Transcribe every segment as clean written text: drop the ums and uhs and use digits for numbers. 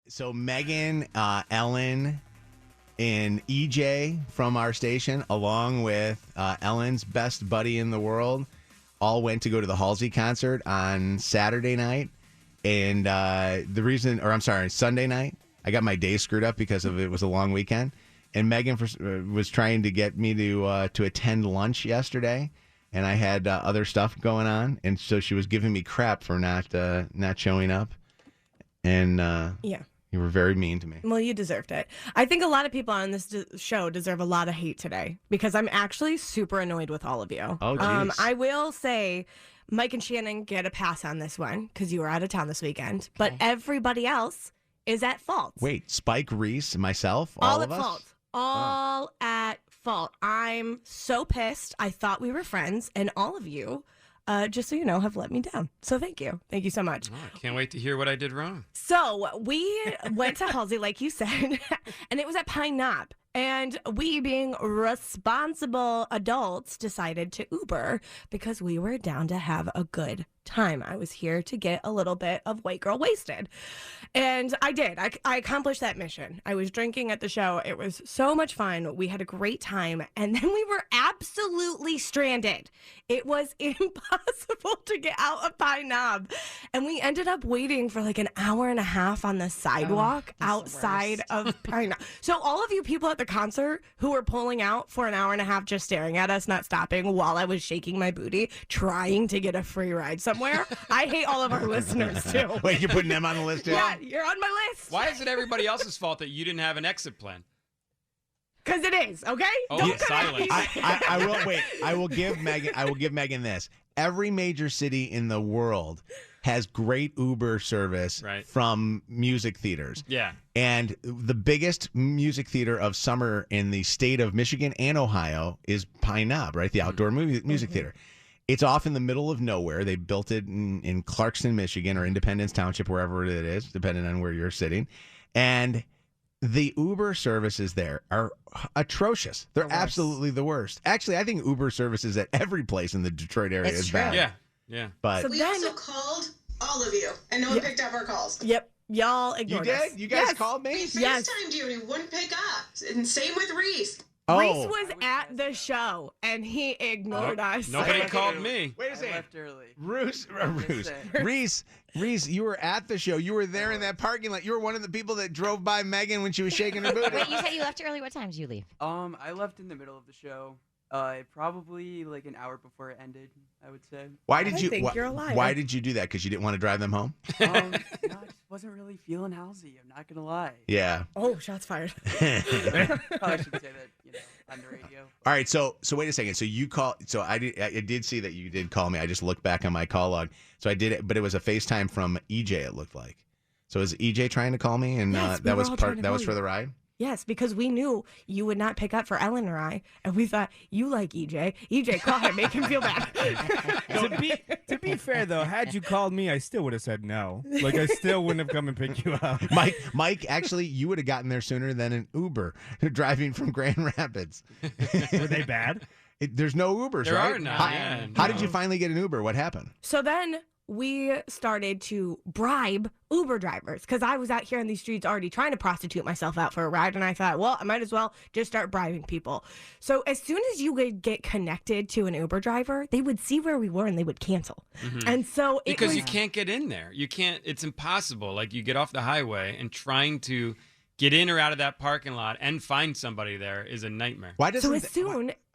So Meaghan, Ellen, and EJ from our station, along with Ellen's best buddy in the world, all went to go to the Halsey concert on Saturday night. And Sunday night. I got my day screwed up because it was a long weekend. And Meaghan was trying to get me to attend lunch yesterday. And I had other stuff going on. And so she was giving me crap for not showing up. And yeah. You were very mean to me. Well, you deserved it. I think a lot of people on this show deserve a lot of hate today because I'm actually super annoyed with all of you. Oh, geez. I will say Mike and Shannon get a pass on this one because you were out of town this weekend. But everybody else is at fault. Wait, Spike, Reese, myself, all of at us? fault. All at fault. I'm so pissed. I thought we were friends, and all of you, just so you know, have let me down. So thank you. Thank you so much. Oh, I can't wait to hear what I did wrong. So we went to Halsey, like you said, and it was at Pine Knob. And we, being responsible adults, decided to Uber because we were down to have a good time. I was here to get a little bit of white girl wasted. And I did. I accomplished that mission. I was drinking at the show. It was so much fun. We had a great time. And then we were absolutely stranded. It was impossible to get out of Pine Knob. And we ended up waiting for like an hour and a half on the sidewalk outside of Pine Knob. So all of you people at the concert who were pulling out for an hour and a half just staring at us, not stopping while I was shaking my booty, trying to get a free ride somewhere. I hate all of our listeners too. Wait, you're putting them on the list too? Yeah, you're on my list. Why is it everybody else's fault that you didn't have an exit plan? Because it is, okay? Oh, Don't silence. I will give Meaghan this. Every major city in the world has great Uber service from music theaters. Yeah. And the biggest music theater of summer in the state of Michigan and Ohio is Pine Knob, right? The outdoor music theater. It's off in the middle of nowhere. They built it in Clarkston, Michigan, or Independence Township, wherever it is, depending on where you're sitting. And the Uber services there are atrocious. They're absolutely the worst. Actually, I think Uber services at every place in the Detroit area is bad. Yeah, yeah. But So we also called all of you, and no one picked up our calls. Yep. Y'all ignored us. You did? You guys called me? We FaceTimed you, and you wouldn't pick up. And same with Reese. Reese was at the show, and he ignored us. Nobody called me. Wait a second. I left early. Reese, you were at the show. You were there in that parking lot. You were one of the people that drove by Meaghan when she was shaking her booty. Wait, you said you left early. What time did you leave? I left in the middle of the show. Probably like an hour before it ended, I would say. Why did you? think you're a liar. Why did you do that? Because you didn't want to drive them home? No, I just wasn't really feeling Halsey. I'm not gonna lie. Yeah. Oh, shots fired. Probably shouldn't say that, on the radio. All right. So wait a second. So you call. So I did see that you did call me. I just looked back on my call log. So I did it, but it was a FaceTime from EJ. It looked like. So is EJ trying to call me? And Yes, that was trying to That was call for you. the ride. Yes, because we knew you would not pick up for Ellen or I, and we thought, you like EJ. EJ, call him, make him feel bad. To be fair, though, had you called me, I still would have said no. Like, I still wouldn't have come and picked you up. Mike, actually, you would have gotten there sooner than an Uber driving from Grand Rapids. Were they bad? There's no Ubers, There right? are none, How did you finally get an Uber? What happened? So then we started to bribe Uber drivers because I was out here in these streets already trying to prostitute myself out for a ride. And I thought, well, I might as well just start bribing people. So as soon as you would get connected to an Uber driver, they would see where we were and they would cancel. And so Because you can't get in there. You can't. It's impossible. Like you get off the highway and trying to get in or out of that parking lot and find somebody there is a nightmare. Why doesn't?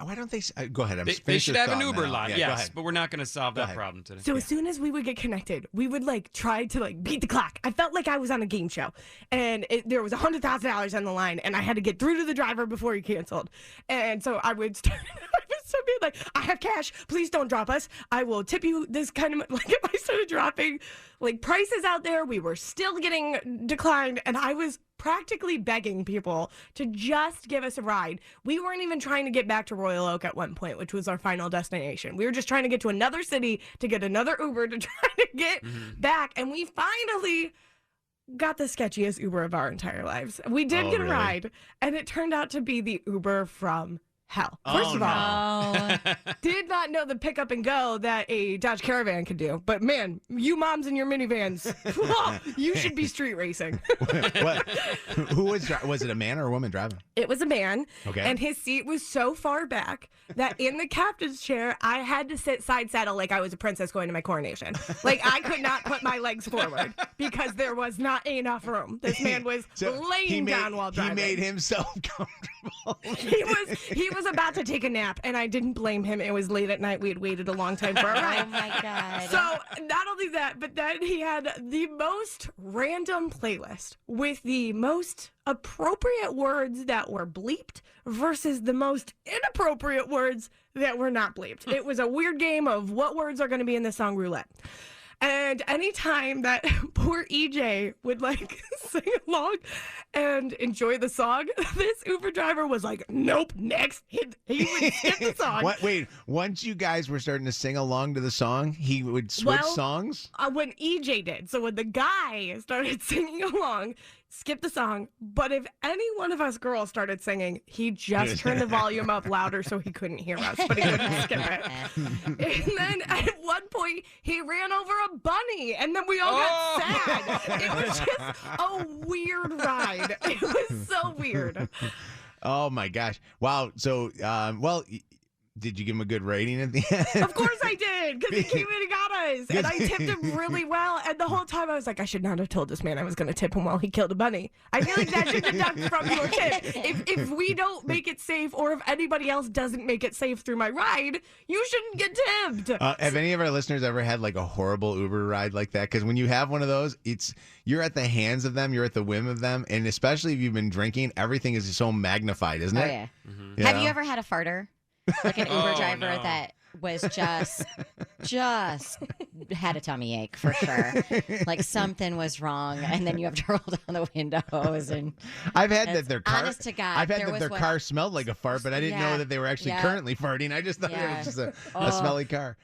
Why don't they? Go ahead. They should have an Uber lot, yes, but we're not going to solve that problem today. So as soon as we would get connected, we would try to beat the clock. I felt like I was on a game show, and there was $100,000 on the line, and I had to get through to the driver before he canceled. And so I would start. Being like, I have cash. Please don't drop us. I will tip you this kind of if I started dropping prices out there, we were still getting declined, and I was practically begging people to just give us a ride. We weren't even trying to get back to Royal Oak at one point, which was our final destination. We were just trying to get to another city to get another Uber to try to get back, and we finally got the sketchiest Uber of our entire lives. We did get a ride, and it turned out to be the Uber from hell. Oh, First of all, Oh, did not know the pick up and go that a Dodge Caravan could do. But man, you moms in your minivans, you should be street racing. What? Who was it a man or a woman driving? It was a man, Okay. and his seat was so far back that in the captain's chair, I had to sit side saddle like I was a princess going to my coronation. Like I could not put my legs forward because there was not enough room. This man was laying down while driving. He made himself comfortable. He was about to take a nap, and I didn't blame him. It was late at night. We had waited a long time for a oh ride. my God. So not only that, but then he had the most random playlist with the most appropriate words that were bleeped versus the most inappropriate words that were not bleeped. It was a weird game of what words are going to be in the song roulette. And anytime that poor EJ would like sing along and enjoy the song, this Uber driver was like, nope, next. He would skip the song. What? Wait, once you guys were starting to sing along to the song, he would switch songs? When EJ did. So when the guy started singing along, skip the song. But if any one of us girls started singing, he just turned the volume up louder so he couldn't hear us, but he wouldn't skip it. And then at one point, he ran over a bunny, and then we all got sad. It was just a weird ride. It was so weird. Oh my gosh! Wow. So, did you give him a good rating at the end? Of course I did, because he came in and got us. And I tipped him really well. And the whole time I was like, I should not have told this man I was going to tip him while he killed a bunny. I feel like that should deduct from your tip. If we don't make it safe, or if anybody else doesn't make it safe through my ride, you shouldn't get tipped. Have any of our listeners ever had like a horrible Uber ride like that? Because when you have one of those, you're at the hands of them, you're at the whim of them, and especially if you've been drinking, everything is so magnified, isn't Oh, it? yeah. You Have know? you ever had a farter? Like an Uber Oh, driver no. that was just had a tummy ache for sure. Like something was wrong, and then you have to roll down the windows. And I've had It's that their car. honest to God, I've had there that was their one- car smelled like a fart, but I didn't know Yeah. that they were actually Yeah. currently farting. I just thought it Yeah. was just a Oh. smelly car.